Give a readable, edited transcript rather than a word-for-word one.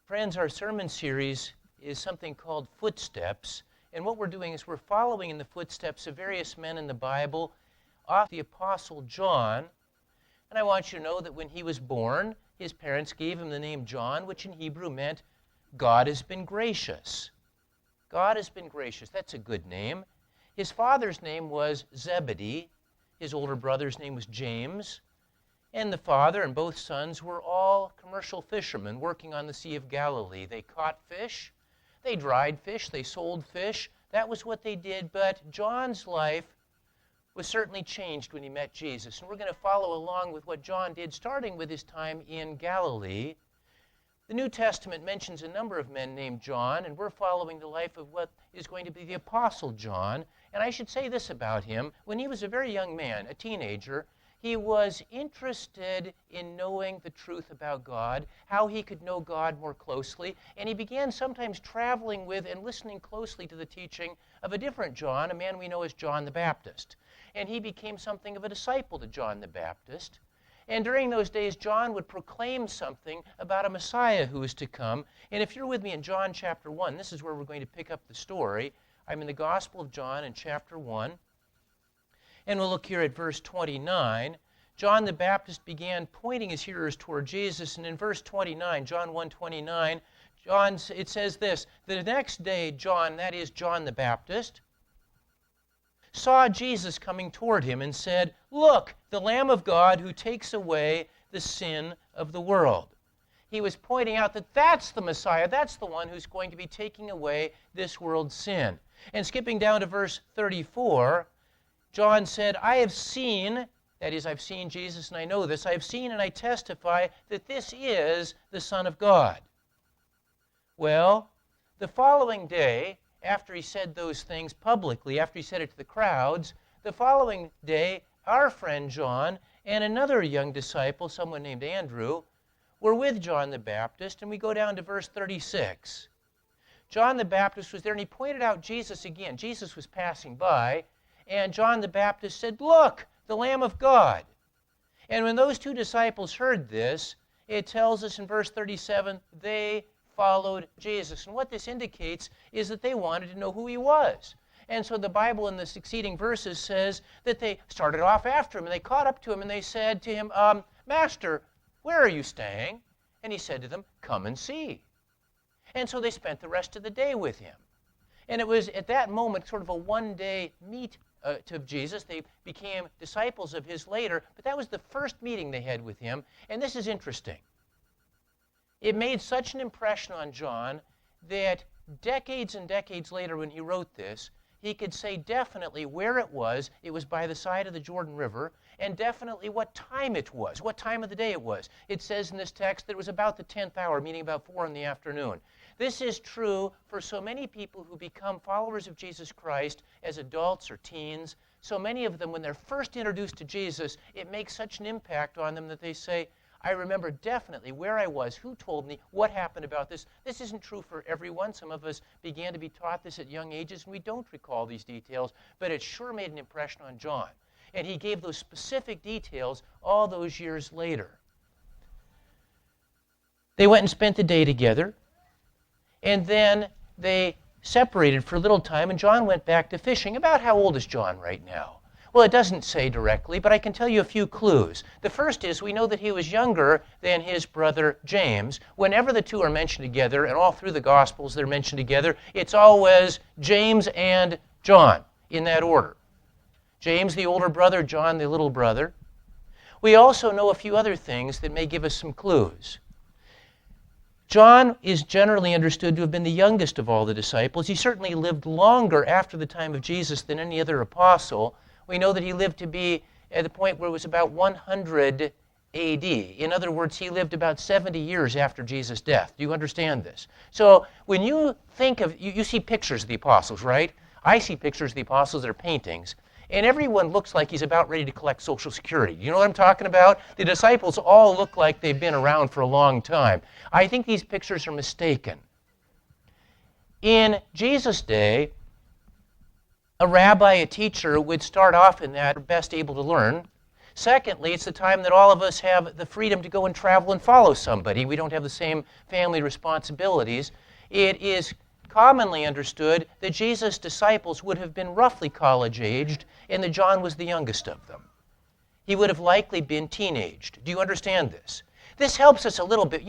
Friends, our sermon series is something called Footsteps, and what we're doing is we're following in the footsteps of various men in the Bible, off the Apostle John. And I want you to know that when he was born, his parents gave him the name John, which in Hebrew meant God has been gracious. God has been gracious. That's a good name. His father's name was Zebedee. His older brother's name was James. And the father and both sons were all commercial fishermen working on the Sea of Galilee. They caught fish, they dried fish, they sold fish. That was what they did. But John's life was certainly changed when he met Jesus. And we're going to follow along with what John did, starting with his time in Galilee. The New Testament mentions a number of men named John, and we're following the life of what is going to be the Apostle John. And I should say this about him. When he was a very young man, a teenager, he was interested in knowing the truth about God, how he could know God more closely, and he began sometimes traveling with and listening closely to the teaching of a different John, a man we know as John the Baptist. And he became something of a disciple to John the Baptist. And during those days, John would proclaim something about a Messiah who was to come. And if you're with me in John chapter 1, this is where we're going to pick up the story. I'm in the Gospel of John in chapter 1. And we'll look here at verse 29. John the Baptist began pointing his hearers toward Jesus. And in verse 29, John 1:29, it says this, "The next day John, that is John the Baptist, saw Jesus coming toward him and said, 'Look, the Lamb of God who takes away the sin of the world.'" He was pointing out that that's the Messiah. That's the one who's going to be taking away this world's sin. And skipping down to verse 34, John said, "I have seen," that is, I've seen Jesus and I know this, "I have seen and I testify that this is the Son of God." Well, the following day, after he said those things publicly, after he said it to the crowds, the following day, our friend John and another young disciple, someone named Andrew, were with John the Baptist, and we go down to verse 36. John the Baptist was there, and he pointed out Jesus again. Jesus was passing by, and John the Baptist said, "Look, the Lamb of God." And when those two disciples heard this, it tells us in verse 37, they followed Jesus. And what this indicates is that they wanted to know who he was. And so the Bible in the succeeding verses says that they started off after him, and they caught up to him, and they said to him, "Master, where are you staying?" And he said to them, "Come and see." And so they spent the rest of the day with him. And it was at that moment sort of a one-day meet to Jesus. They became disciples of his later, but that was the first meeting they had with him. And this is interesting. It made such an impression on John that decades and decades later when he wrote this, he could say definitely where it was. It was by the side of the Jordan River, and definitely what time it was, what time of the day it was. It says in this text that it was about the 10th hour, meaning about 4 in the afternoon. This is true for so many people who become followers of Jesus Christ as adults or teens. So many of them, when they're first introduced to Jesus, it makes such an impact on them that they say, "I remember definitely where I was, who told me, what happened about this." This isn't true for everyone. Some of us began to be taught this at young ages, and we don't recall these details, but it sure made an impression on John. And he gave those specific details all those years later. They went and spent the day together, and then they separated for a little time, and John went back to fishing. About how old is John right now? Well, it doesn't say directly, but I can tell you a few clues. The first is we know that he was younger than his brother James. Whenever the two are mentioned together, and all through the Gospels they're mentioned together, it's always James and John in that order. James, the older brother, John, the little brother. We also know a few other things that may give us some clues. John is generally understood to have been the youngest of all the disciples. He certainly lived longer after the time of Jesus than any other apostle. We know that he lived to be at the point where it was about 100 AD. In other words, he lived about 70 years after Jesus' death. Do you understand this? So when you think of, you see pictures of the apostles, right? I see pictures of the apostles that are paintings. And everyone looks like he's about ready to collect Social Security. You know what I'm talking about? The disciples all look like they've been around for a long time. I think these pictures are mistaken. In Jesus' day, a rabbi, a teacher, would start off in that best able to learn, Secondly, it's the time that all of us have the freedom to go and travel and follow somebody. We don't have the same family responsibilities. It is commonly understood that Jesus' disciples would have been roughly college-aged and that John was the youngest of them. He would have likely been teenaged. Do you understand this? This helps us a little bit.